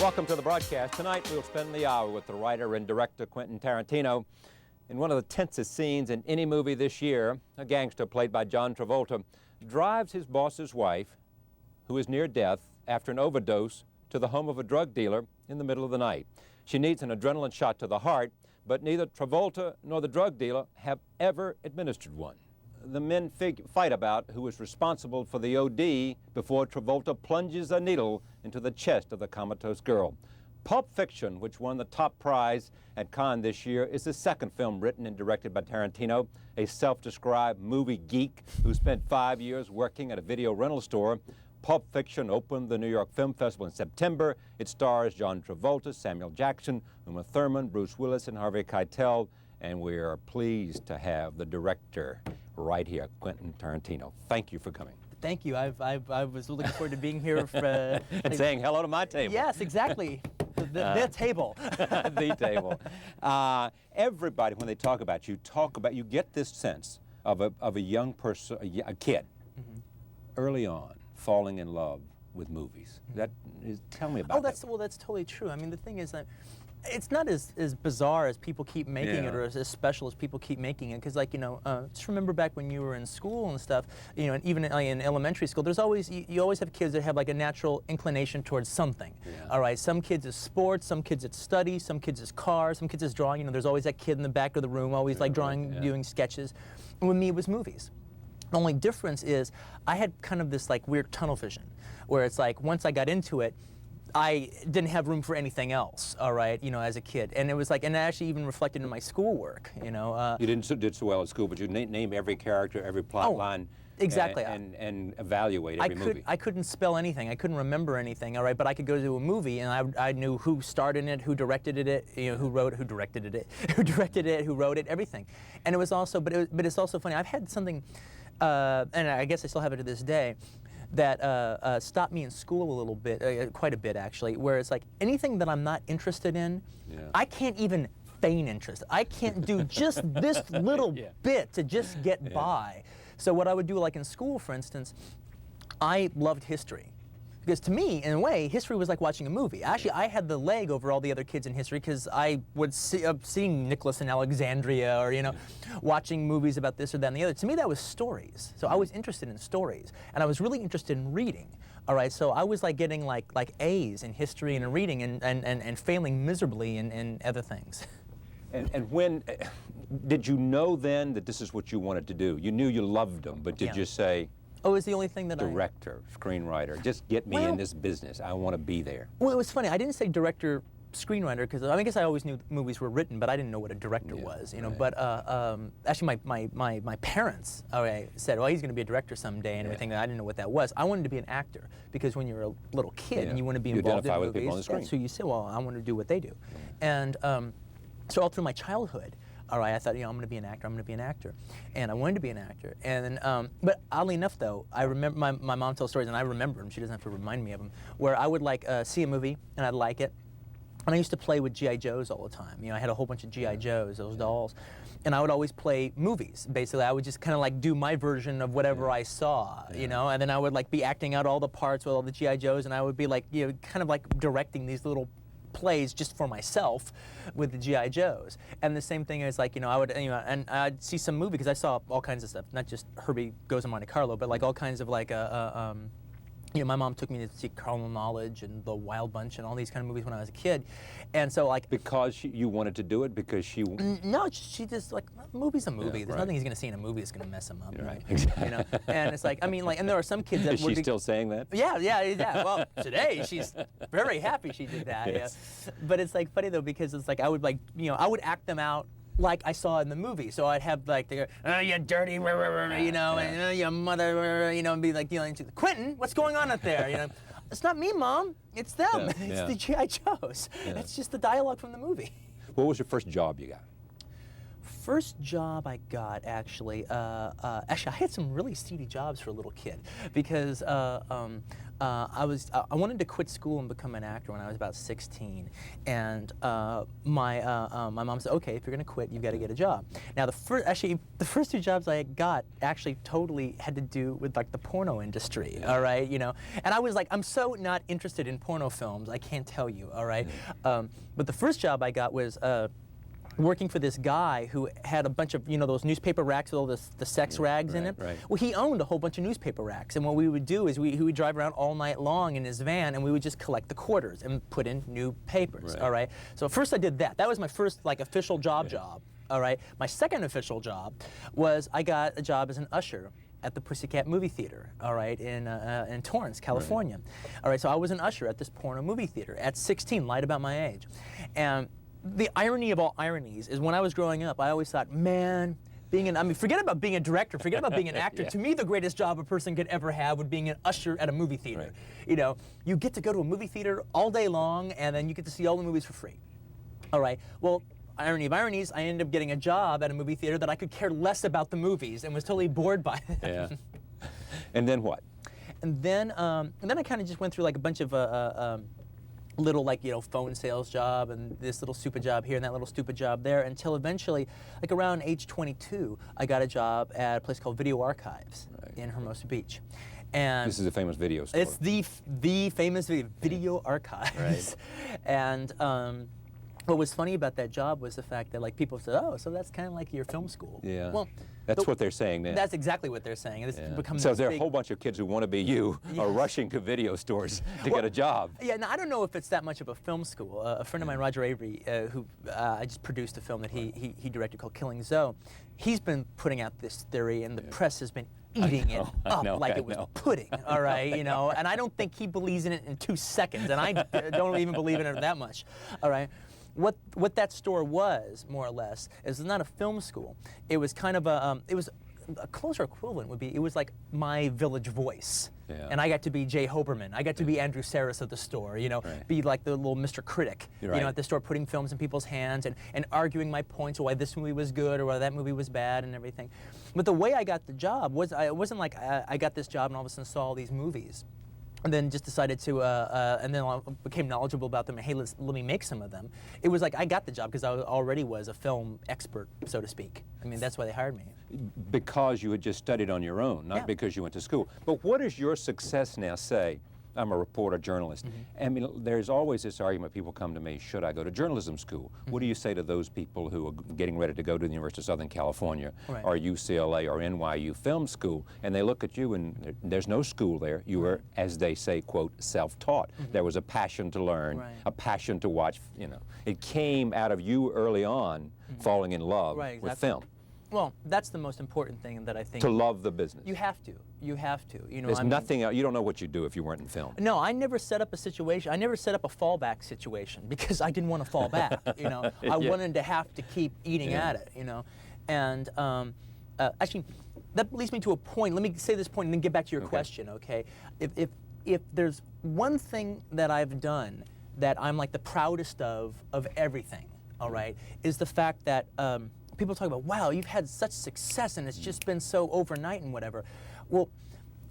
Welcome to the broadcast. Tonight we'll spend the hour with the writer and director Quentin Tarantino. In one of the tensest scenes in any movie this year, a gangster played by John Travolta drives his boss's wife, who is near death after an overdose, to the home of a drug dealer in the middle of the night. She needs an adrenaline shot to the heart, but neither Travolta nor the drug dealer have ever administered one. The men fight about who is responsible for the OD before Travolta plunges a needle into the chest of the comatose girl. Pulp Fiction, which won the top prize at Cannes this year, is the second film written and directed by Tarantino, a self-described movie geek who spent 5 years working at a video rental store. Pulp Fiction opened the New York Film Festival in September. It stars John Travolta, Samuel Jackson, Uma Thurman, Bruce Willis, and Harvey Keitel. And we are pleased to have the director right here, Quentin Tarantino. Thank you for coming. Thank you. I was looking forward to being here. And saying hello to my table. Yes, exactly. The table. The table. Everybody, when they talk about you, get this sense of a young person, a kid, early on, falling in love with movies. Tell me about that. Well, that's totally true. I mean, the thing is that it's not as bizarre as people keep making it, or as special as people keep making it. Because, like, just remember back when you were in school and stuff, and even in elementary school, there's always, you always have kids that have like a natural inclination towards something. Yeah. All right, some kids it's sports, some kids it's study, some kids it's cars, some kids it's drawing. There's always that kid in the back of the room always like drawing, doing sketches. And with me, it was movies. The only difference is I had kind of this like weird tunnel vision, where it's like once I got into it, I didn't have room for anything else, all right, as a kid. And it was like, and it actually even reflected in my schoolwork, You did so well at school, but you name every character, every plot line. Exactly. And evaluate every movie. I couldn't spell anything. I couldn't remember anything, all right, but I could go to a movie and I knew who starred in it, who directed it, who directed it, who wrote it, everything. And it was also, but it's also funny. I've had something, and I guess I still have it to this day, that stopped me in school a little bit, quite a bit actually, where it's like anything that I'm not interested in, I can't even feign interest. I can't do just this little bit to just get by. So what I would do, like in school, for instance, I loved history. Because to me, in a way, history was like watching a movie. Actually, I had the leg over all the other kids in history because I would seeing Nicholas in Alexandria, or watching movies about this or that and the other. To me, that was stories. So I was interested in stories, and I was really interested in reading. All right, so I was like getting like A's in history and in reading, and failing miserably in other things. And when did you know then that this is what you wanted to do? You knew you loved them, but did you say, oh, it's the only thing that director, screenwriter, just get me in this business. I want to be there. Well, it was funny. I didn't say director, screenwriter, because I guess I always knew movies were written, but I didn't know what a director was, Right. But actually, my parents said, well, he's going to be a director someday and everything. And I didn't know what that was. I wanted to be an actor because when you're a little kid and you want to be involved in movies, people on the screen. So you say, well, I want to do what they do, and so all through my childhood. All right, I thought, I'm going to be an actor, And I wanted to be an actor. And then, but oddly enough, though, I remember my mom tells stories, and I remember them. She doesn't have to remind me of them, where I would see a movie, and I'd like it. And I used to play with G.I. Joes all the time. I had a whole bunch of G.I. Joes, those dolls. And I would always play movies, basically. I would just kind of like do my version of whatever I saw, And then I would like be acting out all the parts with all the G.I. Joes, and I would be like, kind of like directing these little plays just for myself with the G.I. Joes. And the same thing is like, I would, and I'd see some movie, because I saw all kinds of stuff, not just Herbie Goes to Monte Carlo, but like all kinds of like, my mom took me to see Carnal Knowledge and The Wild Bunch and all these kind of movies when I was a kid. And so like... Because you wanted to do it? Because she... No, she just like, movie's a movie. There's nothing he's going to see in a movie that's going to mess him up. Right. And it's like, and there are some kids that... Is she still saying that? Yeah. Well, today she's very happy she did that. Yes. But it's like funny though, because it's like I would I would act them out like I saw in the movie. So I'd have like, you dirty, and your mother, and be like dealing to Quentin, what's going on out there? It's not me, Mom. It's them. It's the G.I. Joes. It's just the dialogue from the movie. What was your first job you got? first job I got, actually, actually I had some really seedy jobs for a little kid, because I wanted to quit school and become an actor when I was about 16, and my mom said, okay, if you're going to quit, you've got to get a job. Now the first two jobs I got actually totally had to do with like the porno industry, all right, you know, and I was like, I'm so not interested in porno films, I can't tell you, all right, but the first job I got was working for this guy who had a bunch of, you know, those newspaper racks with all the sex rags in it. Right. Well, he owned a whole bunch of newspaper racks, and what we would do is he would drive around all night long in his van, and we would just collect the quarters and put in new papers. Right. All right. So first I did that. That was my first like official job. All right. My second official job was I got a job as an usher at the Pussycat Movie Theater, all right, in Torrance, California. Right. All right, so I was an usher at this porno movie theater at 16, lied about my age. And the irony of all ironies is when I was growing up, I always thought, man, I mean, forget about being a director, forget about being an actor. To me, the greatest job a person could ever have would being an usher at a movie theater. Right. You know, you get to go to a movie theater all day long, and then you get to see all the movies for free. All right, well, irony of ironies, I ended up getting a job at a movie theater that I could care less about the movies and was totally bored by them. Yeah. And then what? And then I kind of just went through like a bunch of little, like, you know, phone sales job and this little stupid job here and that little stupid job there, until eventually, like around age 22, I got a job at a place called Video Archives in Hermosa Beach. And this is a famous video store. It's the famous Video Archives. Right. And what was funny about that job was the fact that, like, people said, oh, so that's kind of like your film school. Yeah. Well, that's what they're saying now. That's exactly what they're saying. And it's become so there are a whole bunch of kids who want to be you are rushing to video stores to get a job. Yeah, now I don't know if it's that much of a film school. A friend of mine, Roger Avery, who I just produced a film that he directed called Killing Zoe, he's been putting out this theory, and the press has been eating it up like it was pudding, all right, you know, and I don't think he believes in it in 2 seconds, and I don't even believe in it that much, all right. What that store was, more or less, is not a film school. It was kind of a closer equivalent would be, it was like my Village Voice. Yeah. And I got to be Jay Hoberman. I got to be Andrew Saris at the store, you know, be like the little Mr. Critic, you know, at the store, putting films in people's hands and arguing my points, why this movie was good or why that movie was bad and everything. But the way I got the job was, it wasn't like I got this job and all of a sudden saw all these movies and then just decided to, and then I became knowledgeable about them and, hey, let me make some of them. It was like I got the job because I already was a film expert, so to speak. I mean, that's why they hired me. Because you had just studied on your own, not because you went to school. But what does your success now say? I'm a reporter, journalist. I mean, there's always this argument, people come to me, should I go to journalism school? What do you say to those people who are getting ready to go to the University of Southern California or UCLA or NYU Film School, and they look at you and there's no school there. You were, as they say, quote, self-taught. There was a passion to learn, a passion to watch, you know. It came out of you early on falling in love with film. Well, that's the most important thing that I think. To love the business. You have to. You have to. You know, there's nothing else. You don't know what you'd do if you weren't in film. No, I never set up a situation. I never set up a fallback situation because I didn't want to fall back. You know, I wanted to have to keep eating at it. You know, and actually, that leads me to a point. Let me say this point and then get back to your question. Okay, if there's one thing that I've done that I'm like the proudest of everything, all right, is the fact that. People talk about, wow, you've had such success and it's just been so overnight and whatever. Well,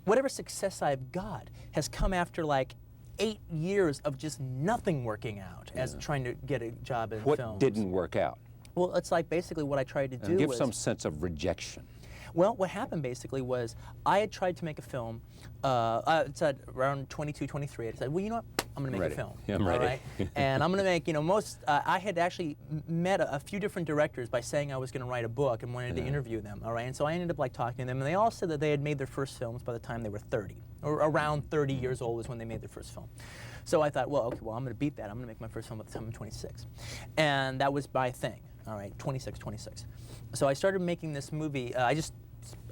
whatever success I've got has come after like 8 years of just nothing working out as trying to get a job in films. What didn't work out? Well, it's like basically what I tried to do was... Give some sense of rejection. Well, what happened basically was I had tried to make a film, it's at around 22, 23, I said, well, you know what, I'm going to make a film. I'm ready. All right? And I'm going to make, you know, I had actually met a few different directors by saying I was going to write a book and wanted to interview them, all right? And so I ended up like talking to them, and they all said that they had made their first films by the time they were 30, or around 30 years old is when they made their first film. So I thought, well, okay, well, I'm going to beat that. I'm going to make my first film by the time I'm 26. And that was my thing, all right, 26. So I started making this movie.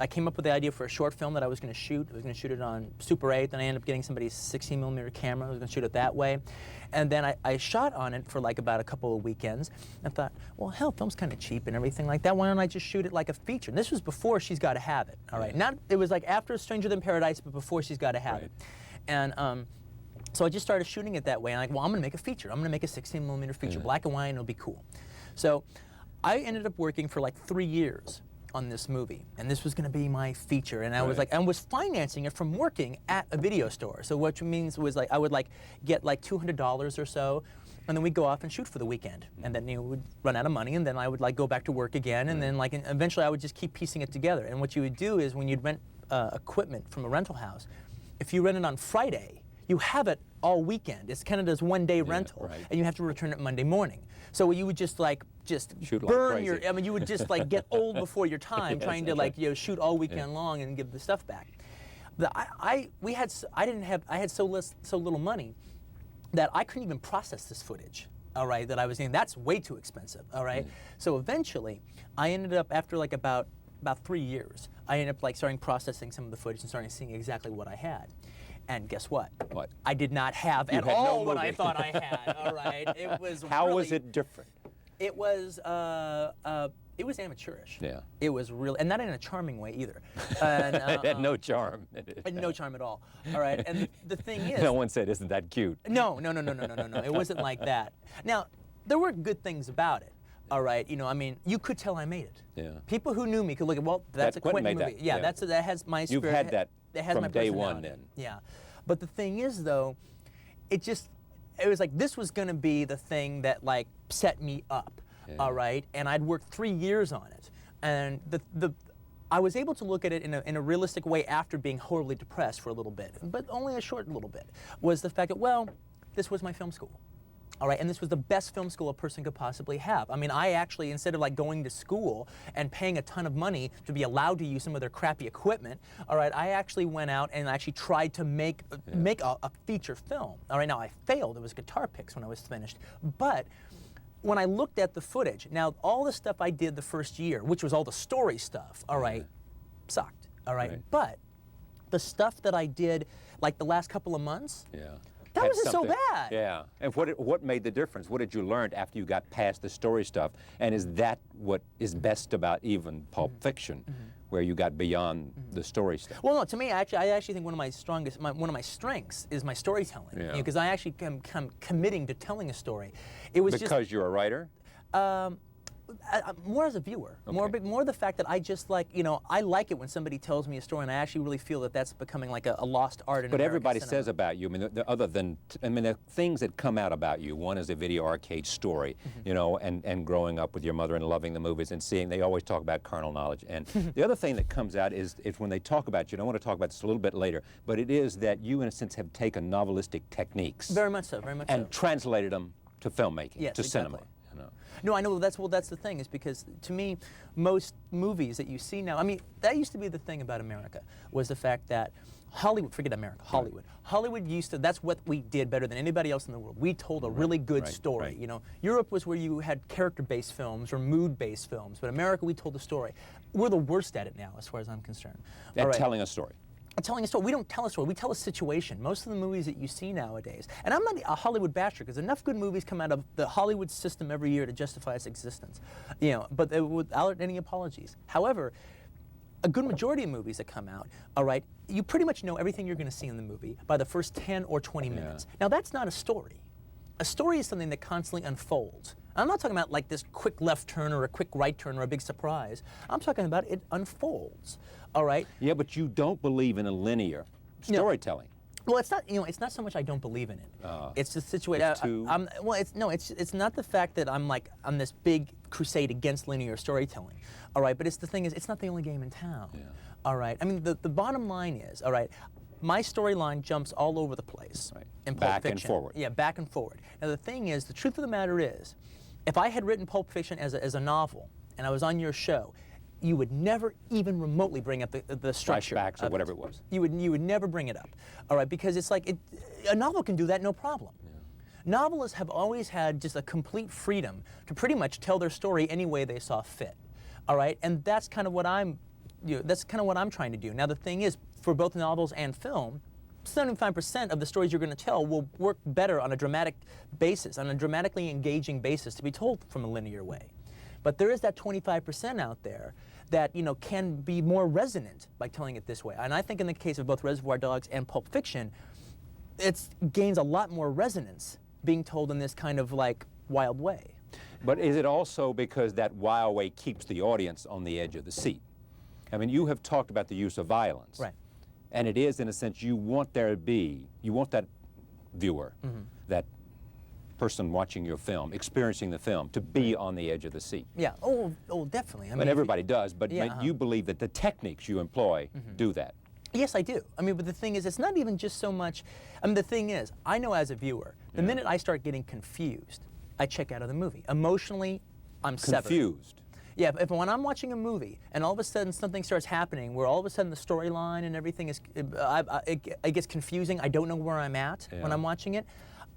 I came up with the idea for a short film that I was going to shoot. I was going to shoot it on Super 8. Then I ended up getting somebody's 16mm camera. I was going to shoot it that way. And then I shot on it for like about a couple of weekends. I thought, well, hell, film's kind of cheap and everything like that. Why don't I just shoot it like a feature? And this was before She's Gotta Have It, all right? It was like after Stranger Than Paradise, but before She's Gotta Have It. And so I just started shooting it that way. And I'm like, well, I'm going to make a feature. I'm going to make a 16mm feature, black and white, and it'll be cool. So I ended up working for like 3 years on this movie, and this was going to be my feature, and I was like, I was financing it from working at a video store. So what means was like I would like get like $200 or so, and then we'd go off and shoot for the weekend, and then we'd run out of money, and then I would like go back to work again, and then like eventually I would just keep piecing it together. And what you would do is when you'd rent equipment from a rental house, if you rent it on Friday, you have it all weekend. It's kind of this one-day rental, and you have to return it Monday morning. So you would just shoot burn like your. I mean, you would just like get old before your time, trying to like shoot all weekend long and give the stuff back. I had so little money that I couldn't even process this footage. All right, that I was getting. That's way too expensive. All right, so eventually, I ended up after like about 3 years, I ended up like starting processing some of the footage and starting seeing exactly what I had. And guess what? What? I did not have at all what I thought I had. All right, it was. How was it different? It was amateurish. Yeah. It was really, and not in a charming way either. And, it had no charm. No charm at all. All right, and the thing is. No one said, "Isn't that cute?" No. It wasn't like that. Now, there were good things about it. All right, I mean, you could tell I made it. Yeah. People who knew me could look at, well, that's a Quentin movie. That. Yeah, that has my spirit. You've had that from my day one, then. Yeah, but the thing is, though, it was like this was going to be the thing that like set me up. Yeah. All right, and I'd worked 3 years on it, and I was able to look at it in a realistic way after being horribly depressed for a little bit, but only a short little bit. Was the fact that, well, this was my film school. All right, and this was the best film school a person could possibly have. I mean, I actually, instead of like going to school and paying a ton of money to be allowed to use some of their crappy equipment, all right, I actually went out and actually tried to make a feature film. All right, now I failed. It was guitar picks when I was finished. But when I looked at the footage, now all the stuff I did the first year, which was all the story stuff, all right, sucked. All right, but the stuff that I did like the last couple of months, that wasn't so bad. Yeah. And what made the difference? What did you learn after you got past the story stuff? And is that what is best about even Pulp Fiction, where you got beyond the story stuff? Well, no. To me, I actually think one of my strengths is my storytelling. Yeah. Because I actually am committing to telling a story. It was because you're a writer. More as a viewer, more the fact that I just like, I like it when somebody tells me a story, and I actually really feel that that's becoming like a lost art in American everybody cinema. says about you, I mean, the things that come out about you, one is a video arcade story, and growing up with your mother and loving the movies and seeing, they always talk about carnal knowledge. And the other thing that comes out is when they talk about you, and I want to talk about this a little bit later, but it is that you, in a sense, have taken novelistic techniques. Very much so, very much so. And translated them to filmmaking, to cinema. No, I know that's the thing is because to me, most movies that you see now, I mean, that used to be the thing about America, was the fact that Hollywood, forget America, Hollywood. Hollywood used to, that's what we did better than anybody else in the world. We told a really good story. Europe was where you had character-based films or mood-based films, but America, we told a story. We're the worst at it now, as far as I'm concerned. At telling a story. Telling a story. We don't tell a story. We tell a situation. Most of the movies that you see nowadays, and I'm not a Hollywood basher because enough good movies come out of the Hollywood system every year to justify its existence, but without any apologies. However, a good majority of movies that come out, all right, you pretty much know everything you're going to see in the movie by the first 10 or 20 minutes. Now that's not a story. A story is something that constantly unfolds. I'm not talking about like this quick left turn or a quick right turn or a big surprise. I'm talking about it unfolds. All right. Yeah, but you don't believe in a linear storytelling. Well, it's not. It's not so much I don't believe in it. It's the situation. It's not the fact that I'm like on this big crusade against linear storytelling. All right, but it's the thing is, it's not the only game in town. Yeah. All right. I mean, the bottom line is, all right, my storyline jumps all over the place. Right. In Pulp Back Fiction. and forward. Yeah, back and forward. Now the thing is, the truth of the matter is, if I had written Pulp Fiction as a novel and I was on your show, you would never even remotely bring up the structure. Flashbacks or whatever it was. You would never bring it up, all right? Because it's like a novel can do that no problem. Yeah. Novelists have always had just a complete freedom to pretty much tell their story any way they saw fit, all right? And that's kind of what I'm trying to do. Now the thing is, for both novels and film, 75% of the stories you're going to tell will work better on a dramatic basis, on a dramatically engaging basis, to be told from a linear way. But there is that 25% out there that can be more resonant by telling it this way. And I think in the case of both Reservoir Dogs and Pulp Fiction, it gains a lot more resonance being told in this kind of like wild way. But is it also because that wow way keeps the audience on the edge of the seat? I mean, you have talked about the use of violence. Right. And it is, in a sense, you want that viewer, that person watching your film, experiencing the film, to be on the edge of the seat. Yeah, oh, definitely. I mean, everybody does, but yeah, you believe that the techniques you employ do that. Yes, I do. I mean, but the thing is, it's not even just so much, I mean, the thing is, I know as a viewer, the minute I start getting confused, I check out of the movie. Emotionally, I'm severed. Confused. Yeah, if when I'm watching a movie and all of a sudden something starts happening where all of a sudden the storyline and everything is, it gets confusing, I don't know where I'm at when I'm watching it.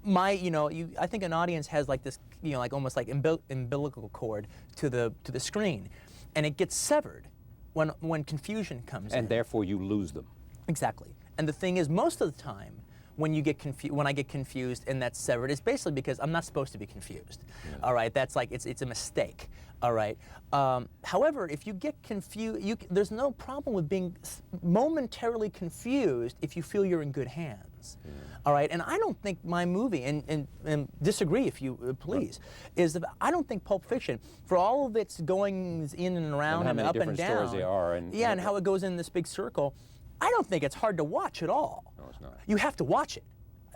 I think an audience has like this, like almost like umbilical cord to the screen, and it gets severed when confusion comes in. And therefore you lose them. Exactly. And the thing is, most of the time, when I get confused and that's severed, it's basically because I'm not supposed to be confused. Yeah. All right, that's like it's a mistake. All right. However, if you get confused, there's no problem with being momentarily confused if you feel you're in good hands. Yeah. All right. And I don't think my movie, and disagree if you please, is that I don't think Pulp Fiction, for all of its goings in and around and up and down, stories there are, and how it goes in this big circle, I don't think it's hard to watch at all. No, it's not. You have to watch it.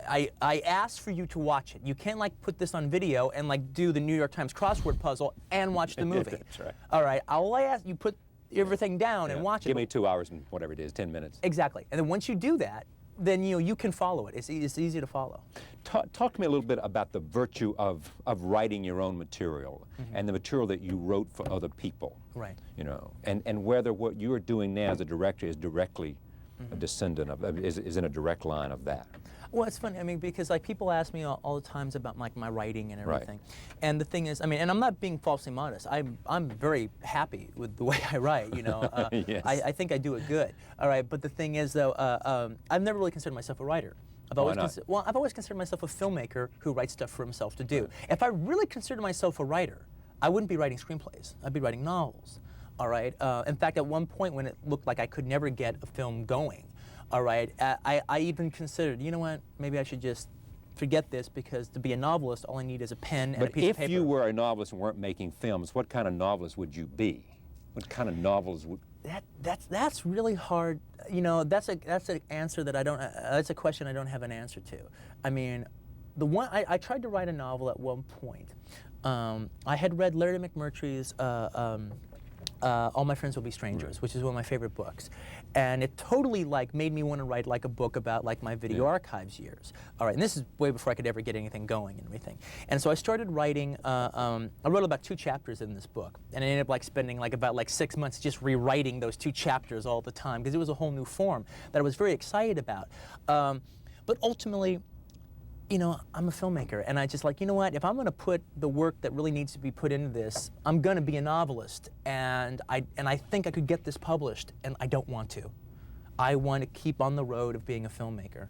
I asked for you to watch it. You can't like put this on video and like do the New York Times crossword puzzle and watch the movie. That's right. All right. All I ask, you put everything down and watch it. Give me 2 hours and whatever it is, 10 minutes. Exactly. And then once you do that, then you can follow it. It's easy to follow. Talk to me a little bit about the virtue of writing your own material and the material that you wrote for other people. Right. And whether what you are doing now as a director is directly a descendant of, is in a direct line of that. Well, it's funny, I mean, because like people ask me all the times about like my writing and everything. Right. And the thing is, I mean, and I'm not being falsely modest. I'm very happy with the way I write, Yes. I think I do it good. All right, but the thing is though, I've never really considered myself a writer. I've always considered myself a filmmaker who writes stuff for himself to do. Right. If I really considered myself a writer, I wouldn't be writing screenplays. I'd be writing novels. All right. In fact, at one point when it looked like I could never get a film going, all right, I even considered, you know what, maybe I should just forget this, because to be a novelist, all I need is a pen and a piece of paper. But if you were a novelist and weren't making films, what kind of novelist would you be? What kind of novels would... That's really hard. That's an answer that I don't. That's a question I don't have an answer to. I mean, I tried to write a novel at one point. I had read Larry McMurtry's All My Friends Will Be Strangers, which is one of my favorite books, and it totally like made me want to write like a book about like my video archives years. All right, and this is way before I could ever get anything going and everything. And so I started writing. I wrote about 2 chapters in this book, and I ended up like spending like about 6 months just rewriting those 2 chapters all the time, because it was a whole new form that I was very excited about. But ultimately, I'm a filmmaker, and I just like, you know what, if I'm going to put the work that really needs to be put into this, I'm going to be a novelist, and I think I could get this published, and I don't want to. I want to keep on the road of being a filmmaker.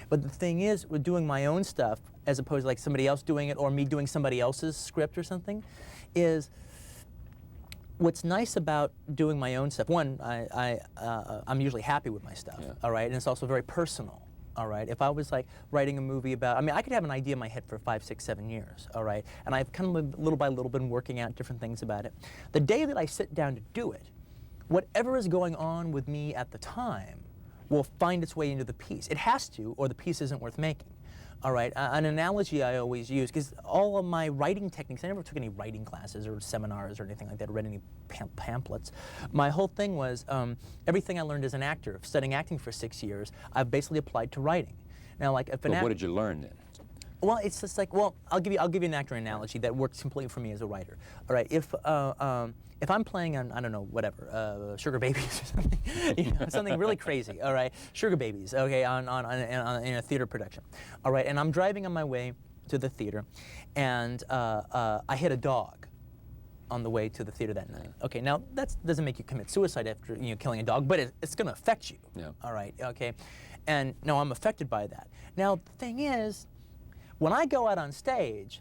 But the thing is, with doing my own stuff, as opposed to like somebody else doing it, or me doing somebody else's script or something, is what's nice about doing my own stuff. One, I'm usually happy with my stuff, all right, and it's also very personal. All right, if I was like writing a movie about, I mean, I could have an idea in my head for 5, 6, 7 years, all right? And I've kind of little by little been working out different things about it. The day that I sit down to do it, whatever is going on with me at the time will find its way into the piece. It has to, or the piece isn't worth making. All right, an analogy I always use, because all of my writing techniques, I never took any writing classes or seminars or anything like that, or read any pamphlets. My whole thing was everything I learned as an actor, studying acting for 6 years, I've basically applied to writing. Now, like, if what did you learn then? Well, it's just like, well, I'll give you an actor analogy that works completely for me as a writer. All right, if I'm playing on, I don't know, whatever, Sugar Babies or something, something really crazy, all right, Sugar Babies, okay, in a theater production, all right, and I'm driving on my way to the theater, and I hit a dog on the way to the theater that night. Okay, now that doesn't make you commit suicide after killing a dog, but it's going to affect you, all right, okay, and now I'm affected by that. Now, the thing is, when I go out on stage,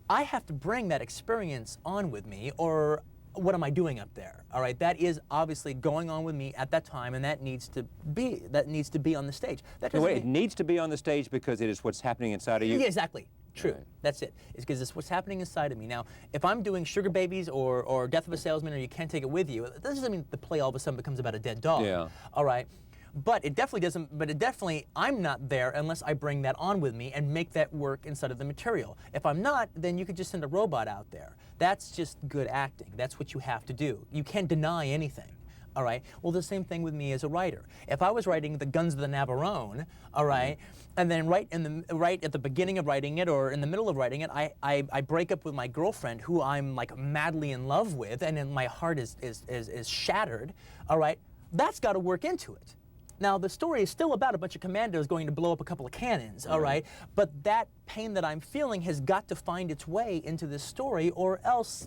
I have to bring that experience on with me, or what am I doing up there? All right, that is obviously going on with me at that time, and that needs to be on the stage. That wait, it needs to be on the stage because it is what's happening inside of you? Yeah, exactly. True. Right. That's it. It's because it's what's happening inside of me. Now, if I'm doing Sugar Babies or Death of a Salesman or You Can't Take It With You, that doesn't mean the play all of a sudden becomes about a dead dog. Yeah. All right. But it definitely doesn't, I'm not there unless I bring that on with me and make that work inside of the material. If I'm not, then you could just send a robot out there. That's just good acting. That's what you have to do. You can't deny anything. All right. Well, the same thing with me as a writer. If I was writing The Guns of the Navarone, all right, and then right at the beginning of writing it or in the middle of writing it, I break up with my girlfriend who I'm like madly in love with, and then my heart is shattered. All right. That's got to work into it. Now, the story is still about a bunch of commandos going to blow up a couple of cannons, all right? But that pain that I'm feeling has got to find its way into this story, or else,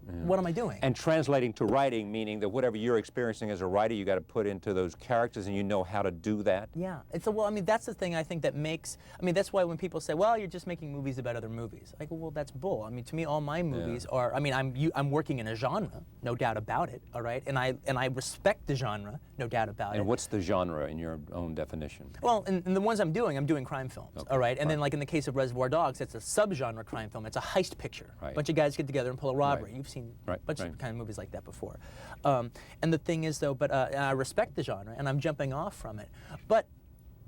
what am I doing? And translating to writing, meaning that whatever you're experiencing as a writer, you got to put into those characters, and you know how to do that. Yeah, well, I mean, that's the thing I think that makes, I mean, that's why when people say, well, you're just making movies about other movies. I go, well, that's bull. I mean, to me, all my movies are, I mean, I'm working in a genre, no doubt about it, all right? And I respect the genre, no doubt about it. And what's the genre in your own definition? Well, in the ones I'm doing crime films, all right? And then like in the case of Reservoir Dogs, it's a subgenre crime film. It's a heist picture. Right. A bunch of guys get together and pull a robbery. Right. You've seen a Right. bunch of kind of movies like that before. And the thing is, though, but I respect the genre, and I'm jumping off from it. But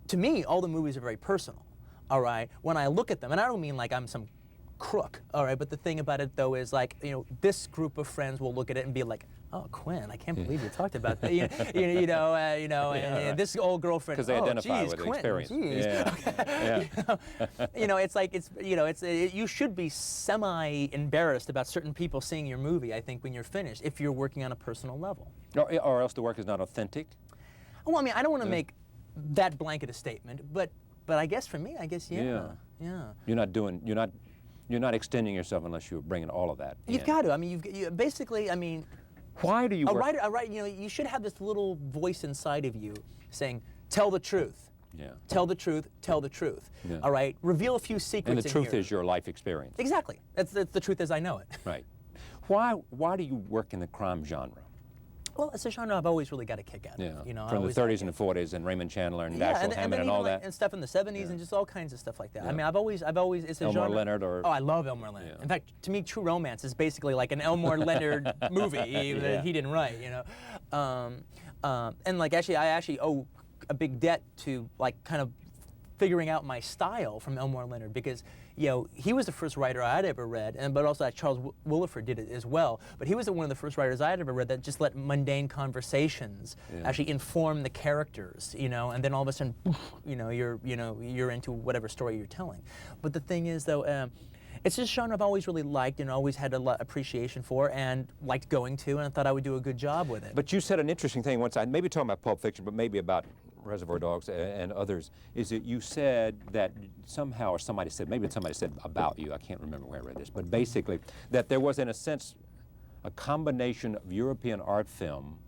to me, all the movies are very personal, all right? When I look at them, and I don't mean like I'm some crook, all right? But the thing about it, though, is like, you know, this group of friends will look at it and be like, oh, Quinn, I can't believe you talked about that. And this old girlfriend. Because they identify geez, with the Quentin, experience. Yeah. You know, it's like you should be semi-embarrassed about certain people seeing your movie, I think, when you're finished, if you're working on a personal level. Or else the work is not authentic. Well, I mean, I don't want to make that blanket a statement, but I guess for me, yeah. You're not extending yourself unless you're bringing all of that. You've got to. I mean, you basically. I mean, why do you? A writer, you know, you should have this little voice inside of you saying, "Tell the truth." Yeah. Tell the truth. Tell the truth. Yeah. All right. Reveal a few secrets. And the truth here. is your life experience. Exactly. That's the truth as I know it. Right. Why do you work in the crime genre? Well, it's a genre I've always really got a kick out of. Yeah. You know, From the 30s and the 40s, and Raymond Chandler and Dashiell Hammett and all that. And stuff in the 70s and just all kinds of stuff like that. I mean, I've always, it's a Elmore genre. Leonard or. Oh, I love Elmore Leonard. In fact, to me, True Romance is basically like an Elmore Leonard movie that he didn't write. You know, and like I actually owe a big debt to like kind of figuring out my style from Elmore Leonard, because you know, he was the first writer I'd ever read, but also Charles Willeford did it as well. But he was one of the first writers I'd ever read that just let mundane conversations actually inform the characters, you know, and then all of a sudden, you know, you're into whatever story you're telling. But the thing is, though, it's just a genre I've always really liked and always had a lot of appreciation for and liked going to, and I thought I would do a good job with it. But you said an interesting thing once, maybe talking about Pulp Fiction, but maybe about Reservoir Dogs and others, is that you said that somehow, or somebody said, maybe somebody said about you, I can't remember where I read this, but basically that there was, in a sense, a combination of European art film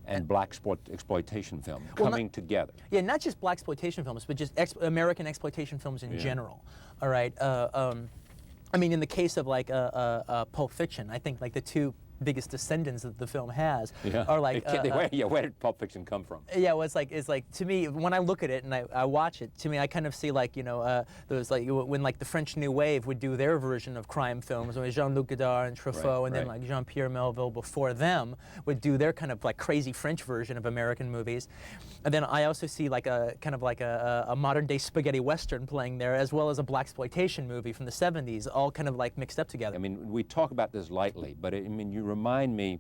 and black exploitation film coming together. Yeah, not just black exploitation films, but just American exploitation films in general. All right. I mean, in the case of like Pulp Fiction, I think like the two biggest descendants that the film has are like where did Pulp Fiction come from? Yeah, well, it's like to me, when I look at it and I watch it, to me I kind of see like, you know, there was like when like the French New Wave would do their version of crime films, when Jean-Luc Godard and Truffaut, and then like Jean-Pierre Melville before them would do their kind of like crazy French version of American movies. And then I also see like a kind of like a modern day spaghetti western playing there, as well as a blaxploitation movie from the 70s, all kind of like mixed up together. I mean, we talk about this lightly, but I mean, you remind me,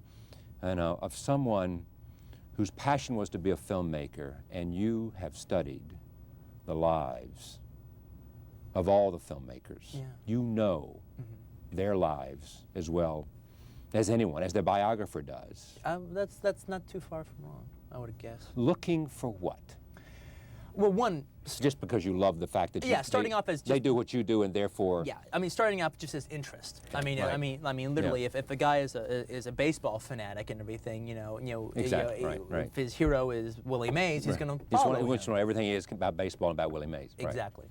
you know, of someone whose passion was to be a filmmaker, and you have studied the lives of all the filmmakers. Yeah. You know their lives as well as anyone, as their biographer does. That's not too far from wrong, I would guess. Looking for what? Well, one... Just because you love the fact that starting off as just, they do what you do, and therefore... Yeah, I mean, starting off just as interest. I mean, Right. I mean, literally, if a guy is a baseball fanatic and everything, Exactly, right. if his hero is Willie Mays, he's going to follow him. He wants to know everything he is about baseball and about Willie Mays. Exactly.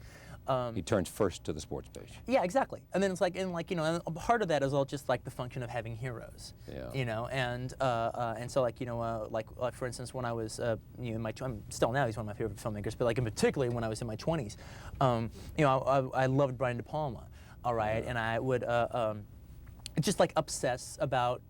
He turns first to the sports page. Yeah, exactly. And then it's like, and you know, and part of that is all just like the function of having heroes. Yeah. You know, and so like, you know, like for instance, when I was, you know, in my, I'm still now he's one of my favorite filmmakers, but like in particular when I was in my 20s, you know, I loved Brian De Palma. All right, and I would just like obsess about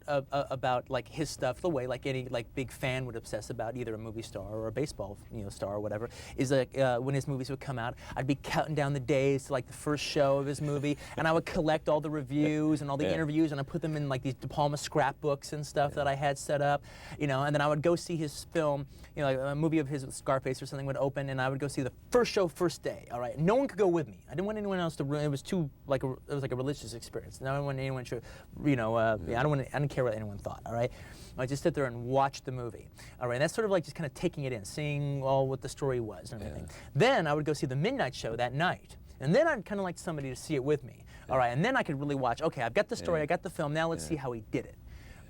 like his stuff the way like any like big fan would obsess about either a movie star or a baseball, you know, star or whatever. Is like when his movies would come out, I'd be counting down the days to like the first show of his movie, and I would collect all the reviews and all the interviews, and I put them in like these De Palma scrapbooks and stuff that I had set up, you know, and then I would go see his film, you know, like a movie of his with Scarface or something would open, and I would go see the first show first day. All right, no one could go with me. I didn't want anyone else to. It was too like it was like a religious experience. No one wanted anyone to. You know, I don't care what anyone thought. All right, I just sit there and watch the movie. All right, and that's sort of like just kind of taking it in, seeing all what the story was and everything. Then I would go see the midnight show that night, and then I'd kind of like somebody to see it with me. All right, and then I could really watch. Okay, I've got the story, I got the film. Now let's see how he did it.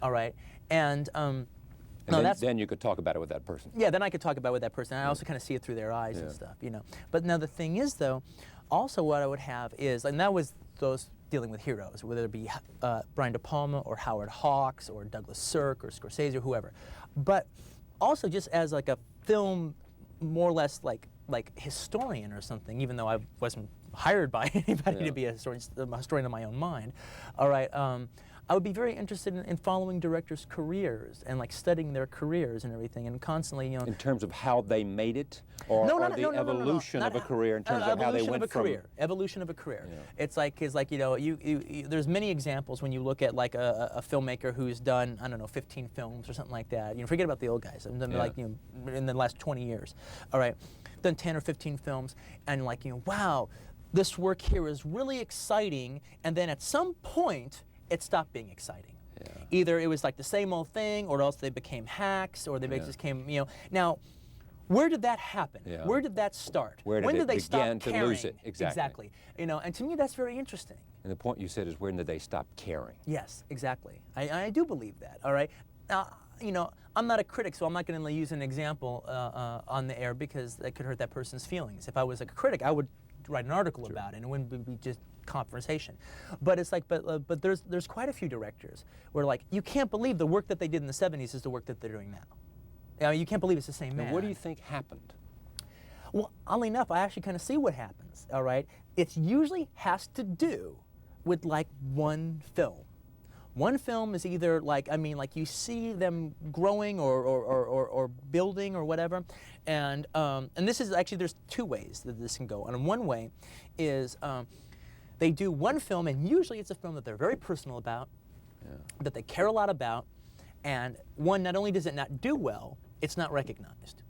All right, and then you could talk about it with that person. Yeah, then I could talk about it with that person. I also kind of see it through their eyes and stuff, you know. But now the thing is, though, also what I would have is, and that was those dealing with heroes, whether it be Brian De Palma or Howard Hawks or Douglas Sirk or Scorsese or whoever. But also just as like a film, more or less like historian or something, even though I wasn't hired by anybody to be a historian of my own mind. All right. I would be very interested in following directors' careers and like studying their careers and everything, and constantly, you know. In terms of how they made it, or the evolution of a career in terms of how they went from. Evolution of a career. Yeah. It's like, you know, there's many examples when you look at like a filmmaker who's done, I don't know, 15 films or something like that. You know, forget about the old guys. Like, you know, in the last 20 years. All right, done 10 or 15 films, and like, you know, wow, this work here is really exciting, and then at some point, it stopped being exciting. Yeah. Either it was like the same old thing, or else they became hacks, or they just came, you know. Now, where did that happen? Yeah. Where did that start? When did they stop caring? Lose it? Exactly. You know, and to me that's very interesting. And the point you said is, when did they stop caring? Yes, exactly. I do believe that. All right. Now, you know, I'm not a critic, so I'm not going to use an example on the air because that could hurt that person's feelings. If I was like a critic, I would write an article about it, and it wouldn't be just conversation. But it's like, but there's quite a few directors where like, you can't believe the work that they did in the 70s is the work that they're doing now. I mean, you can't believe it's the same man. And what do you think happened? Well, oddly enough, I actually kind of see what happens, all right? It usually has to do with like one film. One film is either like, I mean, like you see them growing or building or whatever, and this is actually, there's two ways that this can go. And one way is they do one film, and usually it's a film that they're very personal about, that they care a lot about, and one, not only does it not do well, it's not recognized.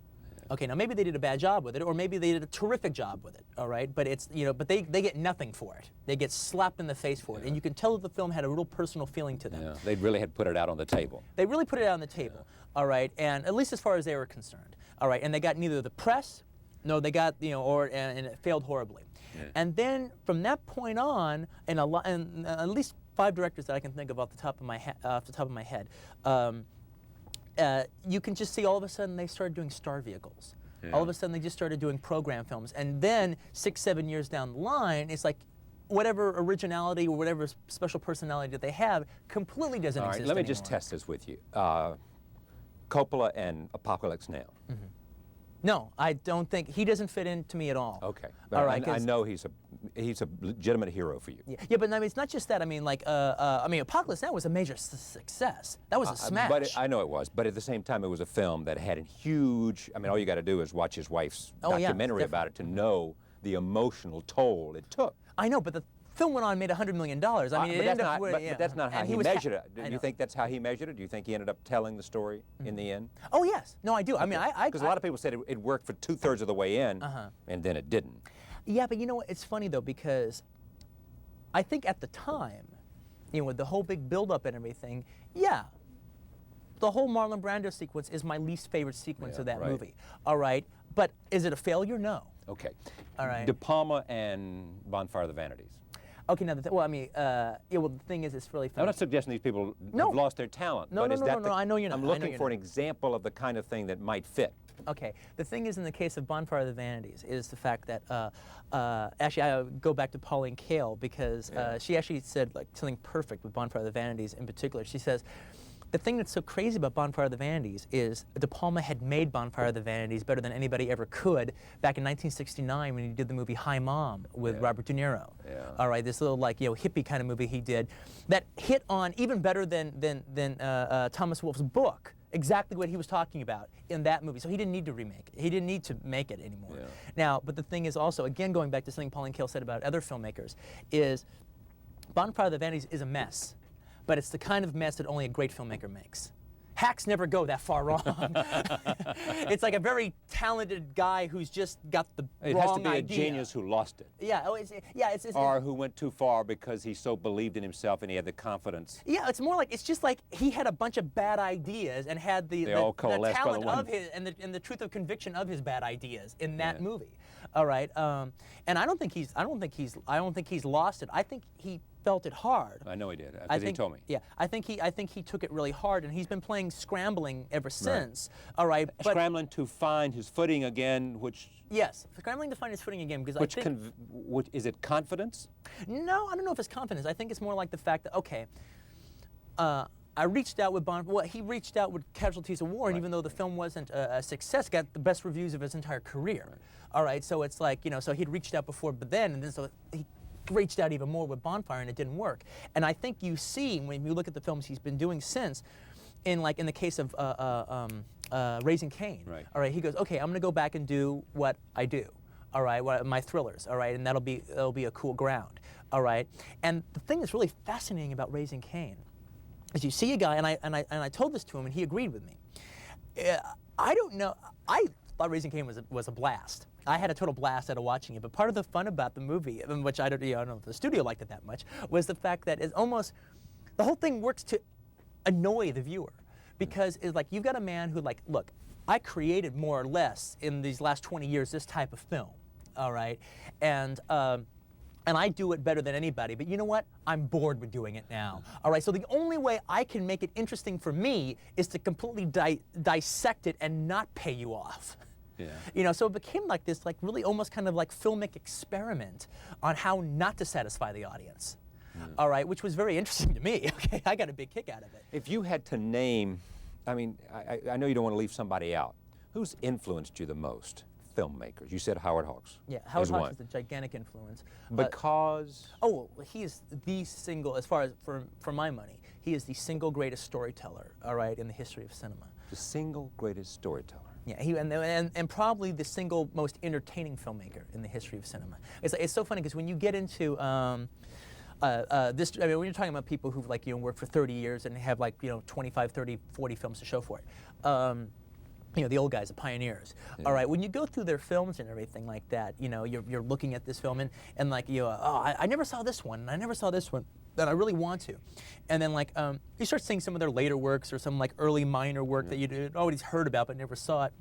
Okay, now maybe they did a bad job with it, or maybe they did a terrific job with it, all right? But it's, you know, but they get nothing for it. They get slapped in the face for it, and you can tell that the film had a real personal feeling to them. Yeah, they really had put it out on the table. They really put it out on the table, all right? And at least as far as they were concerned, all right? And they got neither the press, no, they got, you know, and it failed horribly. Yeah. And then from that point on, and at least 5 directors that I can think of off the top of my head, you can just see all of a sudden they started doing star vehicles. Yeah. All of a sudden they just started doing program films. And then 6, 7 years down the line, it's like whatever originality or whatever special personality that they have completely doesn't exist anymore. Let me anymore. just test this with you. Coppola and Apocalypse Now. Mm-hmm. No, I don't think, he doesn't fit into me at all. Okay. But all right, I know he's a legitimate hero for you. Yeah, but I mean, it's not just that. I mean, like, Apocalypse Now was a major success. That was a smash. I know it was, but at the same time, it was a film that had a huge, I mean, all you got to do is watch his wife's documentary about it to know the emotional toll it took. I know, but the film went on and made $100 million. I mean, it ended up but that's not how he measured it. Do you think that's how he measured it? Do you think he ended up telling the story in the end? Oh, yes. No, I do. Okay. I mean, because a lot of people said it worked for 2/3 of the way in, and then it didn't. Yeah, but you know what? It's funny, though, because I think at the time, you know, with the whole big build-up and everything, yeah, the whole Marlon Brando sequence is my least favorite sequence of that movie. All right? But is it a failure? No. Okay. All right. De Palma and Bonfire of the Vanities. Okay, now, well, I mean, well, the thing is, it's really funny. I'm not suggesting these people have lost their talent. No, but no, I know you're not. I'm looking for an example of the kind of thing that might fit. Okay, the thing is, in the case of Bonfire of the Vanities, is the fact that, actually, I go back to Pauline Kael, because she actually said like something perfect with Bonfire of the Vanities in particular. She says, the thing that's so crazy about Bonfire of the Vanities is De Palma had made Bonfire of the Vanities better than anybody ever could back in 1969 when he did the movie Hi Mom with Robert De Niro. All right, this little like hippie kind of movie he did that hit on even better than Thomas Wolfe's book. Exactly what he was talking about in that movie. So he didn't need to remake it. He didn't need to make it anymore. Now, but the thing is also, again, going back to something Pauline Kael said about other filmmakers, is Bonfire of the Vanities is a mess, but it's the kind of mess that only a great filmmaker makes. Hacks never go that far wrong. It's like a very talented guy who's just got the wrong idea. It has to be a genius who lost it. Yeah, or who went too far because he so believed in himself and he had the confidence. Yeah, it's more like, it's just like he had a bunch of bad ideas and had the talent of his and the truth of conviction of his bad ideas in that movie. All right, and I don't think he's lost it. I think he felt it hard. I know he did, because he told me. Yeah, I think he took it really hard, and he's been playing scrambling ever since. All right, but scrambling to find his footing again, which. Yes, scrambling to find his footing again, because I think. Is it confidence? No, I don't know if it's confidence. I think it's more like the fact that, okay, I reached out with he reached out with Casualties of War, and even though the film wasn't a success, got the best reviews of his entire career. All right, so it's like, so he'd reached out before, but then, and then so he reached out even more with Bonfire, and it didn't work. And I think you see, when you look at the films he's been doing since, in the case of Raising Cain, all right, he goes, okay, I'm going to go back and do what I do, all right, my thrillers, all right, and that'll be a cool ground, all right. And the thing that's really fascinating about Raising Cain is you see a guy, and I told this to him, and he agreed with me. I don't know, I thought Raising Cain was a blast. I had a total blast out of watching it, but part of the fun about the movie, which I don't know if the studio liked it that much, was the fact that it's almost, the whole thing works to annoy the viewer, because it's like, you've got a man who like, look, I created more or less in these last 20 years this type of film, all right, and I do it better than anybody, but you know what? I'm bored with doing it now. All right, so the only way I can make it interesting for me is to completely dissect it and not pay you off. Yeah. So it became like this, like really almost kind of like filmic experiment on how not to satisfy the audience. All right, which was very interesting to me. Okay, I got a big kick out of it. If you had to name, I mean, I know you don't want to leave somebody out. Who's influenced you the most? Filmmakers. You said Howard Hawks. Yeah, Howard Hawks is a gigantic influence. Because? He is the single, as far as for my money, he is the single greatest storyteller, all right, in the history of cinema. The single greatest storyteller. Yeah, and probably the single most entertaining filmmaker in the history of cinema. It's so funny because when you get into when you're talking about people who've worked for 30 years and have 25, 30, 40 films to show for it. The old guys, the pioneers. Yeah. All right, when you go through their films and everything like that, you're looking at this film and I never saw this one, and I never saw this one, that I really want to. And then you start seeing some of their later works or some early minor work that you'd always heard about but never saw it.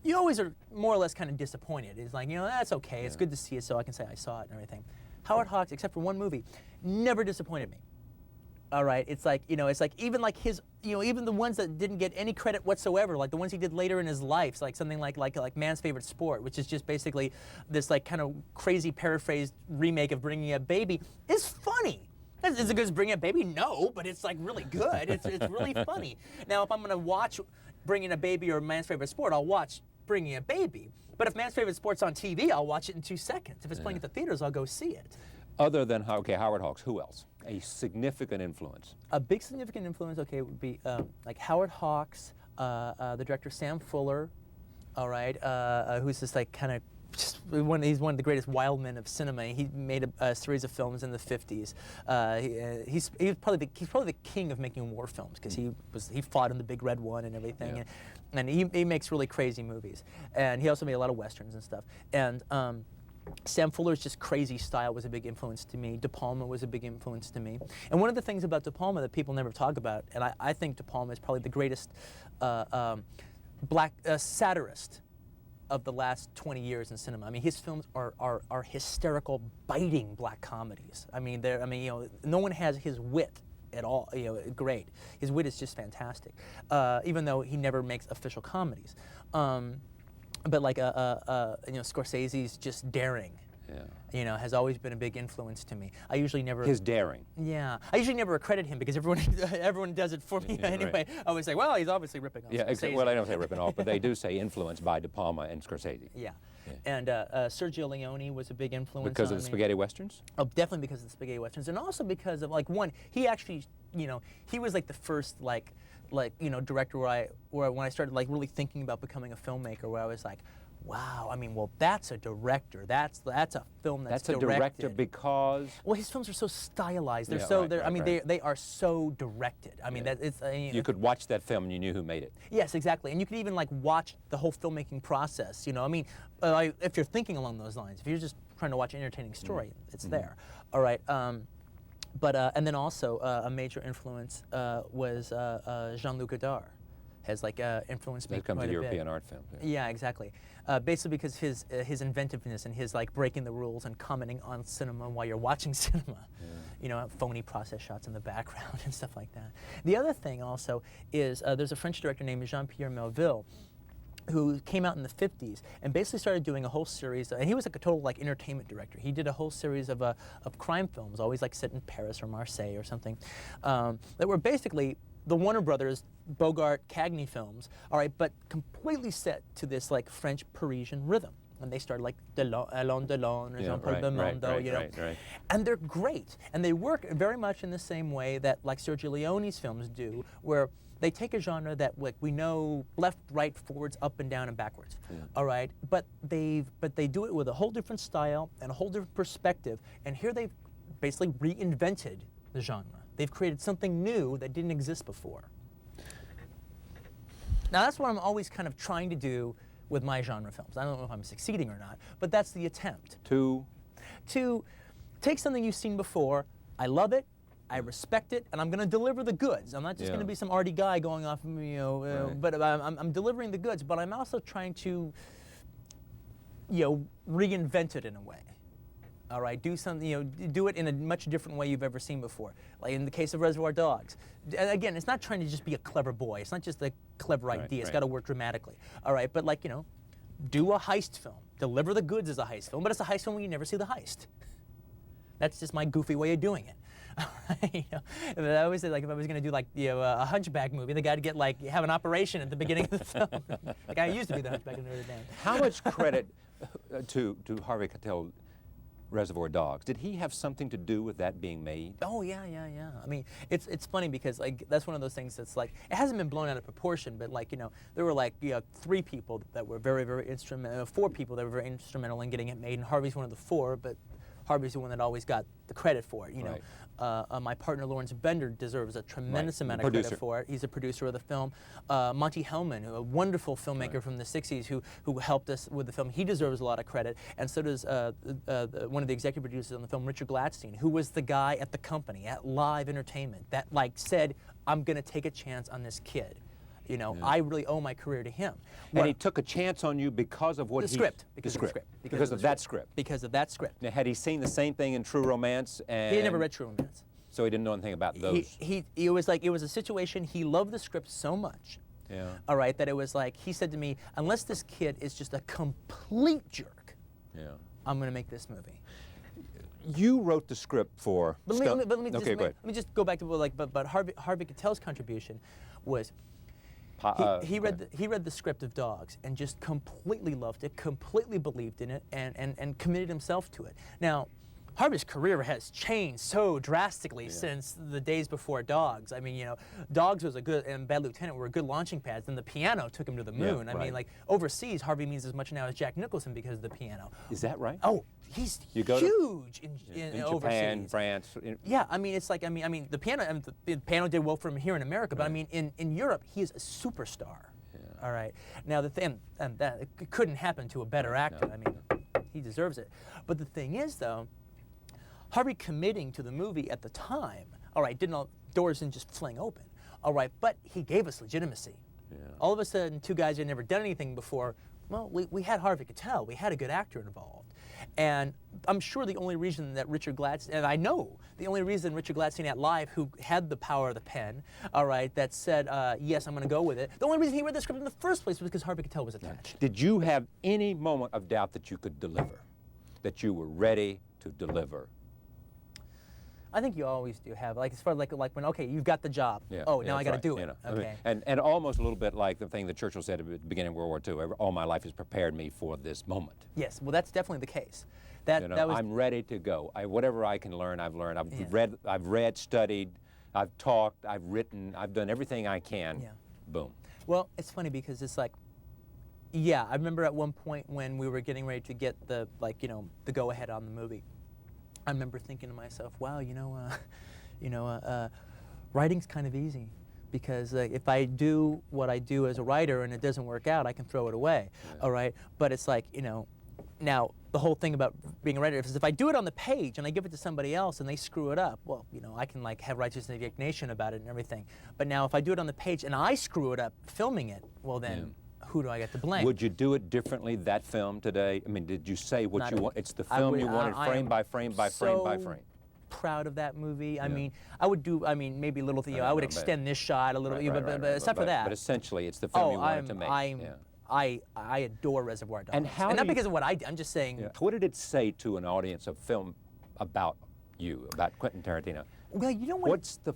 You always are more or less kind of disappointed. It's like, that's okay, it's good to see it so I can say I saw it and everything. Howard Hawks, except for one movie, never disappointed me. All right, it's like even his, even the ones that didn't get any credit whatsoever, like the ones he did later in his life, like something like Man's Favorite Sport, which is just basically this kind of crazy paraphrased remake of Bringing Up Baby, is funny. Is it good as Bringing Up Baby? No, but it's really good. It's really funny. Now, if I'm gonna watch Bringing Up Baby or Man's Favorite Sport, I'll watch Bringing Up Baby. But if Man's Favorite Sport's on TV, I'll watch it in 2 seconds. If it's playing at the theaters, I'll go see it. Other than Howard Hawks, who else? A significant influence. A big significant influence, would be Howard Hawks, the director Sam Fuller, all right, who's this he's one of the greatest wild men of cinema. He made a series of films in the 50s. He's probably the king of making war films because he fought in the Big Red One and everything, and he makes really crazy movies. And he also made a lot of westerns and stuff. And Sam Fuller's just crazy style was a big influence to me. De Palma was a big influence to me. And one of the things about De Palma that people never talk about, and I think De Palma is probably the greatest black satirist of the last 20 years in cinema. I mean, his films are hysterical, biting black comedies. I mean, no one has his wit at all, you know, great. His wit is just fantastic, even though he never makes official comedies. But like, you know, Scorsese's just daring. Yeah. You know, has always been a big influence to me. I usually never... His daring. Yeah. I usually never accredit him because everyone does it for me anyway. Right. I always say, well, he's obviously ripping off Scorsese. Well, I don't say ripping off, but they do say influenced by De Palma and Scorsese. Yeah. And Sergio Leone was a big influence Because on of the me. spaghetti westerns? Oh, definitely because of the spaghetti westerns, and also because of, like, one, he actually, you know, he was like the first like you know, director where when I started like really thinking about becoming a filmmaker, where I was like, wow, I mean, well, that's a director. That's a film that's a directed. director because... Well, his films are so stylized. They're Yeah, so. right, I mean, right. they are so directed. I mean, that it's. You could watch that film and you knew who made it. Yes, exactly, and you could even like watch the whole filmmaking process. You know, I mean, if you're thinking along those lines, if you're just trying to watch an entertaining story, it's there. All right. And then also a major influence was Jean-Luc Godard. Has like influenced me That comes quite to a European bit. art film. Yeah, exactly. Basically because his inventiveness and his like breaking the rules and commenting on cinema while you're watching cinema. You know, phony process shots in the background and stuff like that. The other thing also is there's a French director named Jean-Pierre Melville who came out in the 50s and basically started doing a whole series, and he was like a total like entertainment director. He did a whole series of crime films, always like set in Paris or Marseille or something, that were basically the Warner Brothers Bogart Cagney films, all right, but completely set to this like French Parisian rhythm. And they started like Alain Delon or Jean-Paul Belmondo, you know. Right. And they're great. And they work very much in the same way that like Sergio Leone's films do, where they take a genre that like we know left, right, forwards, up and down and backwards. All right. But they do it with a whole different style and a whole different perspective. And here they've basically reinvented the genre. They've created something new that didn't exist before. Now that's what I'm always kind of trying to do with my genre films. I don't know if I'm succeeding or not, but that's the attempt. To take something you've seen before, I love it, I respect it, and I'm going to deliver the goods. I'm not just going to be some arty guy going off, you know, but I'm delivering the goods, but I'm also trying to, you know, reinvent it in a way. All right, do something, you know, do it in a much different way you've ever seen before. Like in the case of Reservoir Dogs. Again, it's not trying to just be a clever boy. It's not just a clever idea. It's got to work dramatically. All right, but like, you know, do a heist film. Deliver the goods as a heist film, but it's a heist film when you never see the heist. That's just my goofy way of doing it. You know, I always say, like, if I was going to do like, you know, a Hunchback movie, the guy to get like have an operation at the beginning of the film. Like I used to be the Hunchback in Notre Dame. How much credit to Harvey Keitel Reservoir Dogs? Did he have something to do with that being made? Oh yeah. I mean, it's funny because like that's one of those things that's like it hasn't been blown out of proportion, but like, you know, there were like, you know, 3 people that were very, very instrumental, 4 people that were very instrumental in getting it made, and Harvey's one of the 4, but Harvey's the one that always got the credit for it, you know. My partner Lawrence Bender deserves a tremendous amount of credit for it. He's a producer of the film. Monty Hellman, a wonderful filmmaker from the 60s who helped us with the film, he deserves a lot of credit. And so does one of the executive producers on the film, Richard Gladstein, who was the guy at the company, at Live Entertainment, that like said, I'm going to take a chance on this kid. You know, I really owe my career to him. And he took a chance on you because of what the script. Because of the script. Because of that script. Because of that script. Now, had he seen the same thing in True Romance? And He had never read True Romance. So he didn't know anything about those. It was like, it was a situation, he loved the script so much, all right, that it was like, he said to me, unless this kid is just a complete jerk, I'm going to make this movie. You wrote the script for... But let me just go back to, like, but Harvey Keitel's contribution was, he read the script of Dogs and just completely loved it, completely believed in it, and committed himself to it. Now, Harvey's career has changed so drastically since the days before Dogs. I mean, you know, Dogs was a good, and Bad Lieutenant were good launching pads, and The Piano took him to the moon. I mean, like, overseas, Harvey means as much now as Jack Nicholson because of The Piano. Is that right? Oh, he's huge in overseas. Japan, France. Yeah, I mean, it's like, I mean, The Piano did well for him here in America, but I mean, in Europe, he is a superstar. All right. Now, the thing, and that it couldn't happen to a better actor. I mean, he deserves it. But the thing is, though, Harvey committing to the movie at the time, all right, doors didn't just fling open, all right, but he gave us legitimacy. All of a sudden, 2 guys who had never done anything before, well, we had Harvey Keitel, we had a good actor involved. And I'm sure the only reason that Richard Gladstein, and I know the only reason Richard Gladstein at Live, who had the power of the pen, all right, that said, yes, I'm going to go with it, the only reason he read the script in the first place was because Harvey Keitel was attached. Did you have any moment of doubt that you could deliver, that you were ready to deliver? I think you always do have, like, as far as like when, okay, you've got the job. Yeah, oh, yeah, now I got to right, do it. you know. Okay. I mean, and almost a little bit like the thing that Churchill said at the beginning of World War II, all my life has prepared me for this moment. Yes, well, that's definitely the case. That, you know, that was, I'm ready to go. Whatever I can learn, I've learned. Yeah. I've read, studied, I've talked, I've written, I've done everything I can. Yeah. Boom. Well, it's funny because it's like, yeah, I remember at one point when we were getting ready to get the, like, you know, the go-ahead on the movie, I remember thinking to myself, wow, writing's kind of easy, because if I do what I do as a writer and it doesn't work out, I can throw it away, Yeah. all right? But it's like, you know, now the whole thing about being a writer is if I do it on the page and I give it to somebody else and they screw it up, well, you know, I can like have righteous indignation about it and everything. But now if I do it on the page and I screw it up filming it, well then, who do I get to blame? Would you do it differently, that film today? I mean, did you say what you want? It's the film you wanted, frame by frame by frame by frame. Proud of that movie. I Yeah. mean, I would do, maybe little thing, I would extend this shot a little, but except for that. But essentially, it's the film you wanted to make. I adore Reservoir Dogs. And how not because of what I did, I'm just saying. Yeah. What did it say to an audience of film about you, about Quentin Tarantino? Well, you know what? What's the...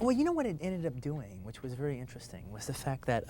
Well, you know what it ended up doing, which was very interesting, was the fact that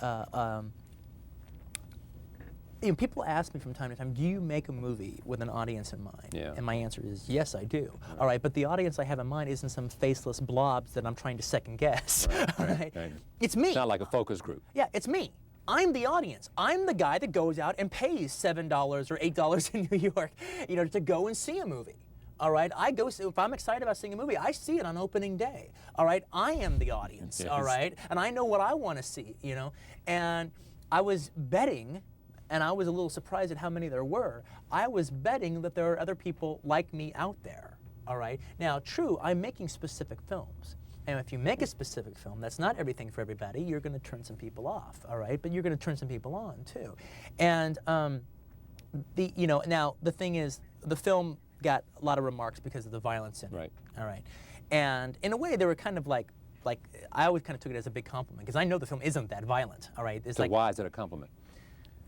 you know, people ask me from time to time, do you make a movie with an audience in mind? Yeah. And my answer is, yes, I do. All right, but the audience I have in mind isn't some faceless blobs that I'm trying to second guess. All right. It's me. It's not like a focus group. Yeah, it's me. I'm the audience. I'm the guy that goes out and pays $7 or $8 in New York, you know, to go and see a movie. All right, I go. If I'm excited about seeing a movie, I see it on opening day. All right, I am the audience. Yes. All right, and I know what I want to see. You know, and I was betting, and I was a little surprised at how many there were. I was betting that there are other people like me out there. All right. Now, true, I'm making specific films. And if you make a specific film, that's not everything for everybody. You're going to turn some people off, all right? But you're going to turn some people on too. And you know, now the thing is, the film got a lot of remarks because of the violence in it. Right. All right. And in a way, they were kind of like I always kind of took it as a big compliment because I know the film isn't that violent. All right. It's So like, why is it a compliment?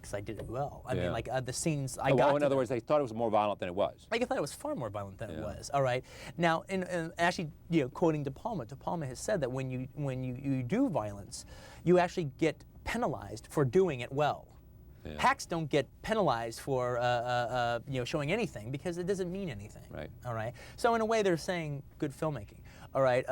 because I did it well. I Yeah. mean, like the scenes I got. Oh, in other words, they thought it was more violent than it was. I thought it was far more violent than it Yeah. was. All right. Now, in actually, you know, quoting De Palma has said that when you do violence, you actually get penalized for doing it well. Yeah. Hacks don't get penalized for you know, showing anything because it doesn't mean anything. Right. All right. So in a way, they're saying good filmmaking. All right.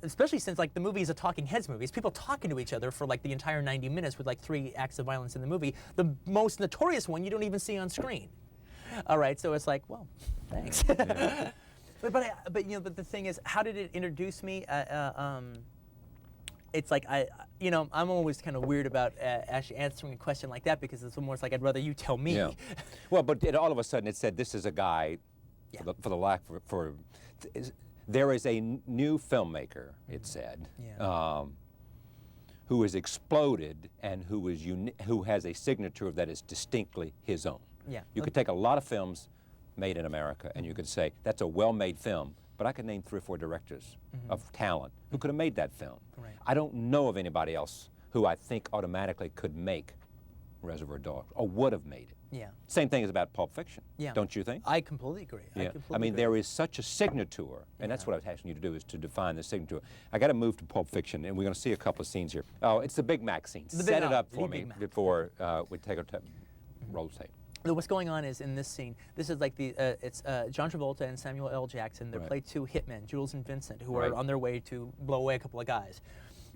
Especially since like the movie is a talking heads movie. It's people talking to each other for like the entire 90 minutes with like 3 acts of violence in the movie. The most notorious one you don't even see on screen. All right. So it's like, well, thanks. Yeah. but you know, but the thing is, how did it introduce me? It's like you know, I'm always kind of weird about actually answering a question like that because it's almost like I'd rather you tell me. Yeah. Well, but all of a sudden it said this is a guy, Yeah. for the lack for there is a new filmmaker, it said, Yeah. who has exploded and who has a signature that is distinctly his own. Yeah. You could take a lot of films made in America and you could say that's a well-made film, but I could name 3 or 4 directors of talent who could have made that film. Right. I don't know of anybody else who I think automatically could make Reservoir Dogs or would have made it. Yeah. Same thing as about Pulp Fiction, Yeah. don't you think? I completely agree. Yeah. I mean, there is such a signature, and that's what I was asking you to do, is to define the signature. I got to move to Pulp Fiction, and we're going to see a couple of scenes here. Oh, it's the Big Mac scene. Set it up for me before we take a roll tape. What's going on is in this scene, this is like it's John Travolta and Samuel L. Jackson. They play 2 hitmen, Jules and Vincent, who are on their way to blow away a couple of guys.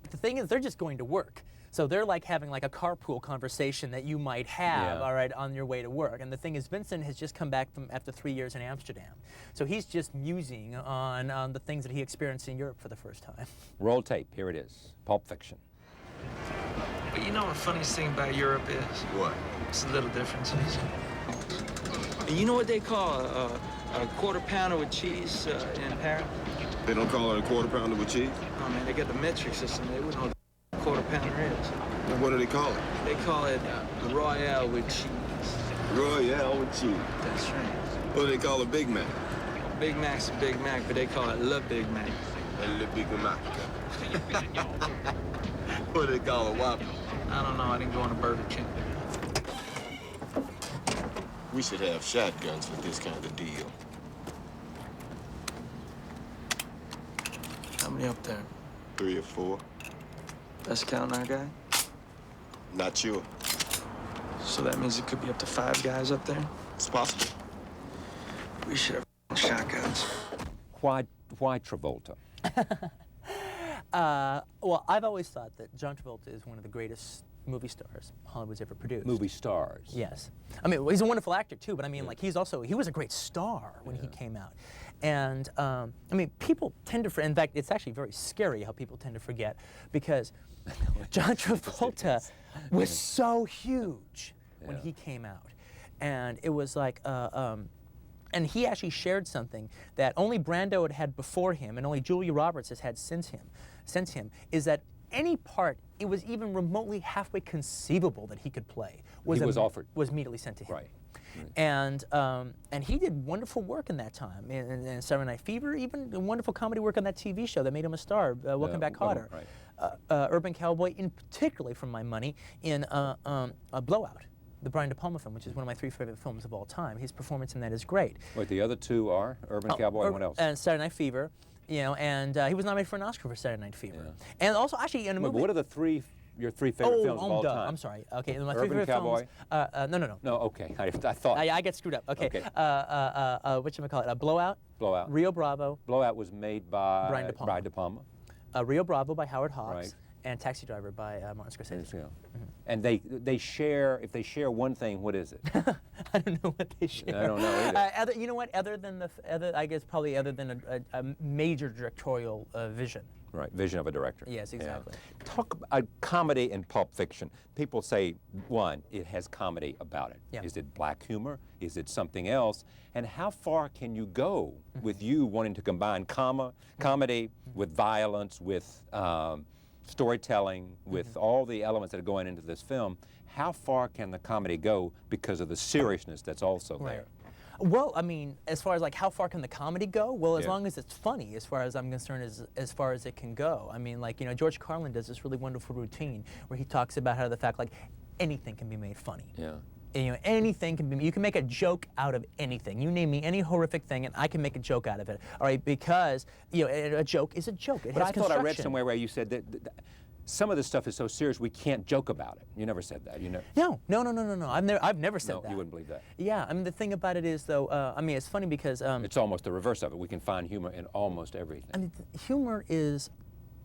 But the thing is, they're just going to work. So they're like having like a carpool conversation that you might have, all right, on your way to work. And the thing is, Vincent has just come back from after 3 years in Amsterdam. So he's just musing on the things that he experienced in Europe for the first time. Roll tape. Here it is. Pulp Fiction. But you know what the funniest thing about Europe is? What? It's the little differences. And you know what they call a quarter pounder with cheese in Paris? They don't call it a quarter pounder with cheese? Oh man, they got the metric system. They wouldn't know what a quarter pounder is. And what do they call it? They call it Royale with cheese. Royale with cheese. That's right. What do they call a Big Mac? Big Mac's a Big Mac, but they call it Le Big Mac. Le Big Mac. What do they call a Whopper? I don't know. I didn't go on a Burger King. We should have shotguns for this kind of deal. How many up there? 3 or 4. That's counting our guy? Not sure. So that means it could be up to 5 guys up there? It's possible. We should have shotguns. Why Travolta? Well, I've always thought that John Travolta is one of the greatest movie stars Hollywood's ever produced. Movie stars. Yes. I mean, he's a wonderful actor too, but I mean, like, he was a great star when he came out. And, I mean, people tend to, in fact, it's actually very scary how people tend to forget, because John Travolta was so huge when he came out. And it was like, and he actually shared something that only Brando had had before him, and only Julia Roberts has had since him, is that any part it was even remotely halfway conceivable that he could play was immediately sent to him. Right. And he did wonderful work in that time. In Saturday Night Fever, even wonderful comedy work on that TV show that made him a star, Welcome Back, Kotter. Right. Urban Cowboy, in particularly from my money, in Blowout, the Brian De Palma film, which is one of my 3 favorite films of all time. His performance in that is great. Wait, the other 2 are Urban Cowboy and what else? And Saturday Night Fever, you know, and he was nominated for an Oscar for Saturday Night Fever. Yeah. And also, actually, in a movie. But what are your 3 favorite films of all time? I'm sorry. Okay, my 3 Urban favorite Cowboy? films. No. No, okay. I thought. I get screwed up. Okay. Whatchamacallit? Blowout. Blowout. Rio Bravo. Blowout was made by Brian De Palma. Palma. Rio Bravo by Howard Hawks. Right. And Taxi Driver by Martin Scorsese. Yeah. And they share, if they share one thing, what is it? I don't know what they share. I don't know either. You know what? Other than a major directorial vision. Right, vision of a director. Yes, exactly. Yeah. Talk about comedy in Pulp Fiction. People say, one, it has comedy about it. Yeah. Is it black humor? Is it something else? And how far can you go with you wanting to combine comedy with violence, with storytelling, with all the elements that are going into this film? How far can the comedy go because of the seriousness that's also there? Well, I mean, as far as like how far can the comedy go? Well, as long as it's funny, as far as I'm concerned, as far as it can go. I mean, like, you know, George Carlin does this really wonderful routine where he talks about how the fact, like, anything can be made funny. Yeah. You know, anything can be, you can make a joke out of anything. You name me any horrific thing and I can make a joke out of it, all right? Because, you know, a joke is a joke. But I thought I read somewhere where you said that some of this stuff is so serious we can't joke about it. You never said that, you know? No. I've never said that. No, you wouldn't believe that. Yeah, I mean, the thing about it is, though, I mean, it's funny because... it's almost the reverse of it. We can find humor in almost everything. I mean, humor is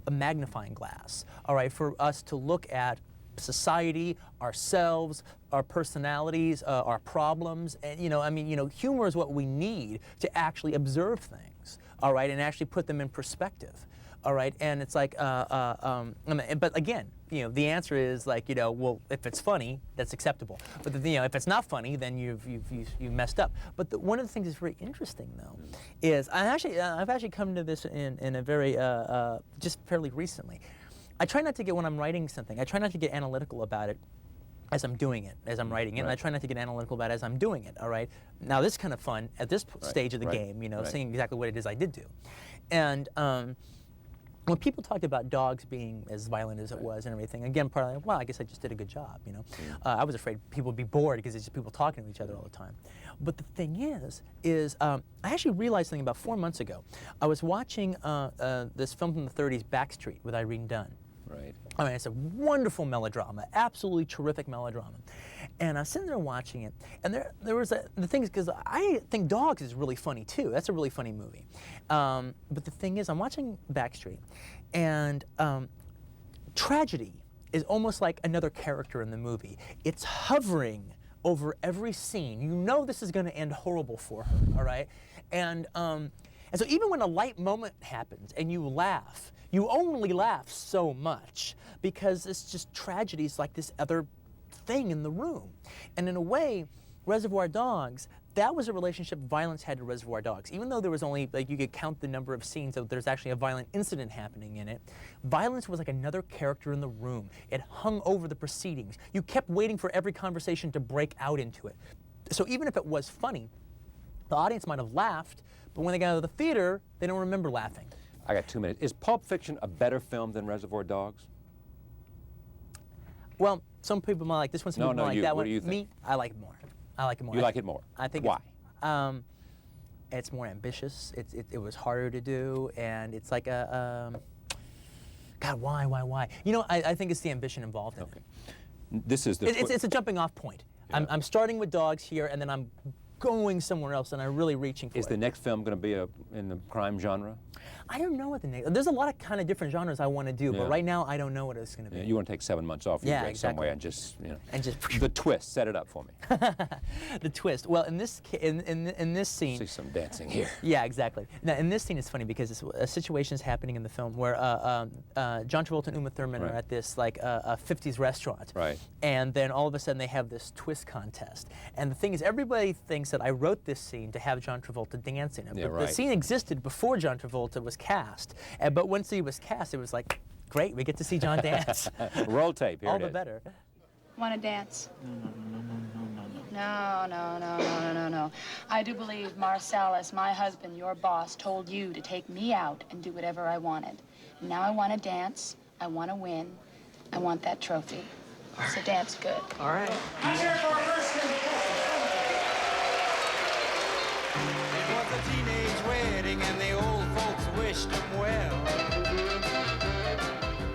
a magnifying glass, all right, for us to look at society, ourselves, our personalities, our problems, and, you know, I mean, you know, humor is what we need to actually observe things, all right, and actually put them in perspective. All right, and it's like, but again, you know, the answer is like, you know, well, if it's funny, that's acceptable. But you know, if it's not funny, then you've messed up. But one of the things that's very interesting, though, is I've actually come to this in a very just fairly recently. I try not to get when I'm writing something. I try not to get analytical about it as I'm doing it, as I'm writing it, and I try not to get analytical about it as I'm doing it. All right. Now this is kind of fun at this stage of the game, you know, saying exactly what it is I did do, and. When people talked about dogs being as violent as it was and everything, again, partly, well, I guess I just did a good job, you know. I was afraid people would be bored because it's just people talking to each other all the time. But the thing is I actually realized something about 4 months ago. I was watching this film from the 30s, Backstreet, with Irene Dunn. Right. I mean, it's a wonderful melodrama, absolutely terrific melodrama. And I was sitting there watching it, and there was the thing is, because I think Dogs is really funny too. That's a really funny movie. But the thing is, I'm watching Backstreet, and tragedy is almost like another character in the movie. It's hovering over every scene. You know this is going to end horrible for her, all right? And so even when a light moment happens and you laugh, you only laugh so much because it's just tragedies like this other thing in the room. And in a way, Reservoir Dogs, that was a relationship violence had to Reservoir Dogs. Even though there was only, like, you could count the number of scenes that there's actually a violent incident happening in it, violence was like another character in the room. It hung over the proceedings. You kept waiting for every conversation to break out into it. So even if it was funny, the audience might have laughed, but when they got out of the theater, they don't remember laughing. I got 2 minutes. Is Pulp Fiction a better film than Reservoir Dogs? Well, some people might like this one, some people might like that one. What do you think? Me, I like it more. I like it more. You like it more? I think. Why? It's more ambitious. It was harder to do, and it's like a. God, why? You know, I think it's the ambition involved in it. This is the. It's a jumping off point. Yeah. I'm starting with dogs here, and then I'm going somewhere else, and I'm really reaching for it. Is the next film going to be in the crime genre? I don't know what the next. There's a lot of kind of different genres I want to do, but right now I don't know what it's going to be. Yeah, you want to take 7 months off, exactly. somewhere and just, and just the twist. Set it up for me. The twist. Well, in this scene. See some dancing here. Yeah, exactly. Now, in this scene, it's funny because a situation is happening in the film where John Travolta and Uma Thurman are at this like a 50s restaurant. Right. And then all of a sudden they have this twist contest. And the thing is, everybody thinks that I wrote this scene to have John Travolta dance in it. But the scene existed before John Travolta was cast. But once he was cast, it was like, great, we get to see John dance. Roll tape, here all it the is. better. Want to dance? No. I do believe Marcellus, my husband, your boss, told you to take me out and do whatever I wanted. Now I want to dance. I want to win. I want that trophy. So dance good. All right. It was a teenage wedding and the old folks wished him well.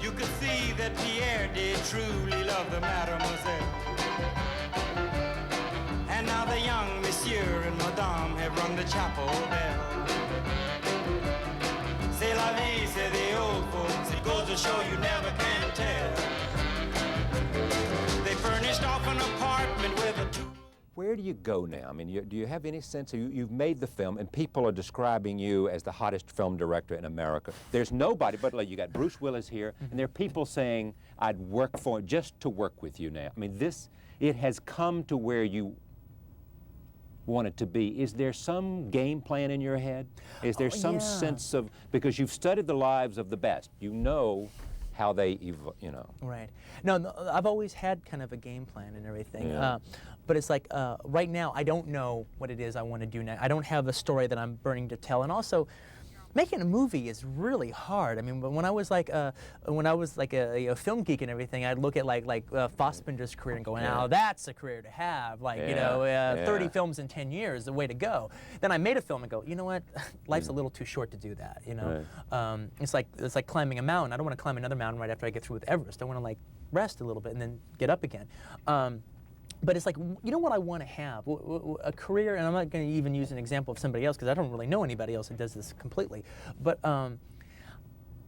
You could see that Pierre did truly love the mademoiselle. And now the young monsieur and madame have rung the chapel bell. C'est la vie, say the old folks. It goes to show you never can tell. They furnished off an apartment with a two. Where do you go now? I mean, do you have any sense of you've made the film and people are describing you as the hottest film director in America? There's nobody but like you got Bruce Willis here, and there are people saying I'd work for just to work with you now. I mean, it has come to where you want it to be. Is there some game plan in your head? Is there some sense of, because you've studied the lives of the best, you know how they, Right. No, I've always had kind of a game plan and everything. Yeah. But it's like, right now, I don't know what it is I want to do now. I don't have a story that I'm burning to tell. And also, making a movie is really hard. I mean, when I was like a film geek and everything, I'd look at like Fassbender's career and go, now that's a career to have. Like, 30 films in 10 years, the way to go. Then I made a film and go, you know what? Life's a little too short to do that. It's like climbing a mountain. I don't want to climb another mountain right after I get through with Everest. I want to like rest a little bit and then get up again. But it's like, you know what I want to have? A career, and I'm not going to even use an example of somebody else because I don't really know anybody else that does this completely. But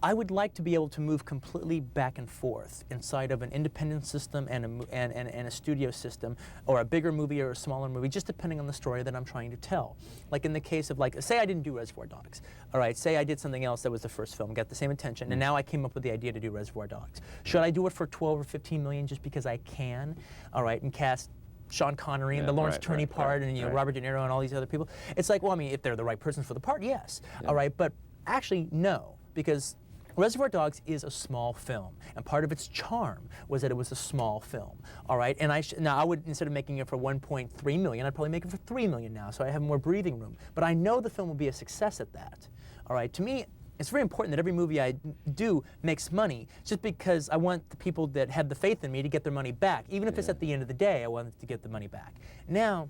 I would like to be able to move completely back and forth inside of an independent system and a studio system, or a bigger movie or a smaller movie, just depending on the story that I'm trying to tell. Like in the case of, like, say I didn't do Reservoir Dogs. All right, say I did something else that was the first film, got the same attention, and now I came up with the idea to do Reservoir Dogs. Should I do it for 12 or 15 million just because I can? All right, and cast Sean Connery and the Lawrence Turney part, and Robert De Niro and all these other people. It's like, well, I mean, if they're the right person for the part, yes. All right, but actually, no, because Reservoir Dogs is a small film, and part of its charm was that it was a small film. All right, and now I would, instead of making it for 1.3 million, I'd probably make it for 3 million now, so I have more breathing room. But I know the film will be a success at that. All right, to me, it's very important that every movie I do makes money, just because I want the people that had the faith in me to get their money back. Even if it's at the end of the day, I want them to get the money back. Now,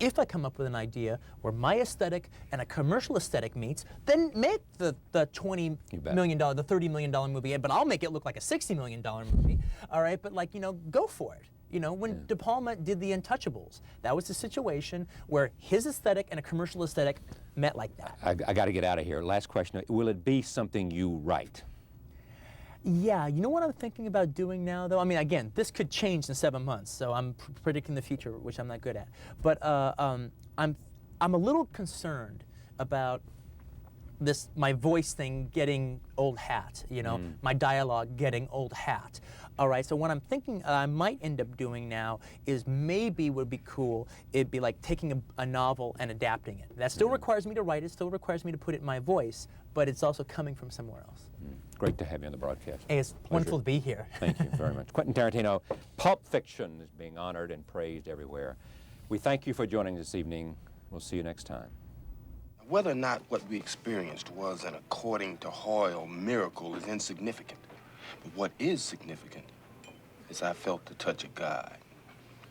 if I come up with an idea where my aesthetic and a commercial aesthetic meets, then make the $20 million, the $30 million movie, but I'll make it look like a $60 million movie, all right? But like, go for it. When De Palma did The Untouchables, that was a situation where his aesthetic and a commercial aesthetic met like that. I got to get out of here. Last question. Will it be something you write? Yeah, you know what I'm thinking about doing now, though? I mean, again, this could change in 7 months, so I'm predicting the future, which I'm not good at. But I'm a little concerned about my voice thing getting old hat, my dialogue getting old hat. All right, so what I'm thinking I might end up doing now is maybe would be cool, it'd be like taking a novel and adapting it. That still requires me to write it, still requires me to put it in my voice, but it's also coming from somewhere else. Great to have you on the broadcast. Hey, it's wonderful to be here. Thank you very much. Quentin Tarantino, Pulp Fiction is being honored and praised everywhere. We thank you for joining this evening. We'll see you next time. Whether or not what we experienced was an according to Hoyle miracle is insignificant. But what is significant is I felt the touch of God.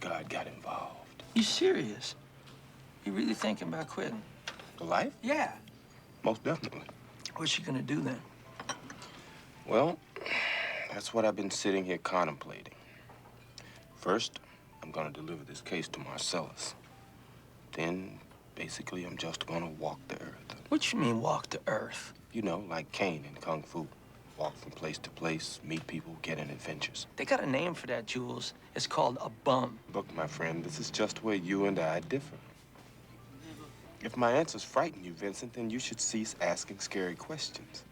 God got involved. You serious? You really thinking about quitting? The life? Yeah. Most definitely. What's you gonna do then? Well, that's what I've been sitting here contemplating. First, I'm gonna deliver this case to Marcellus. Then, basically, I'm just gonna walk the earth. What you mean walk the earth? You know, like Caine in Kung Fu. Walk from place to place, meet people, get in adventures. They got a name for that, Jules. It's called a bum. Look, my friend, this is just where you and I differ. If my answers frighten you, Vincent, then you should cease asking scary questions.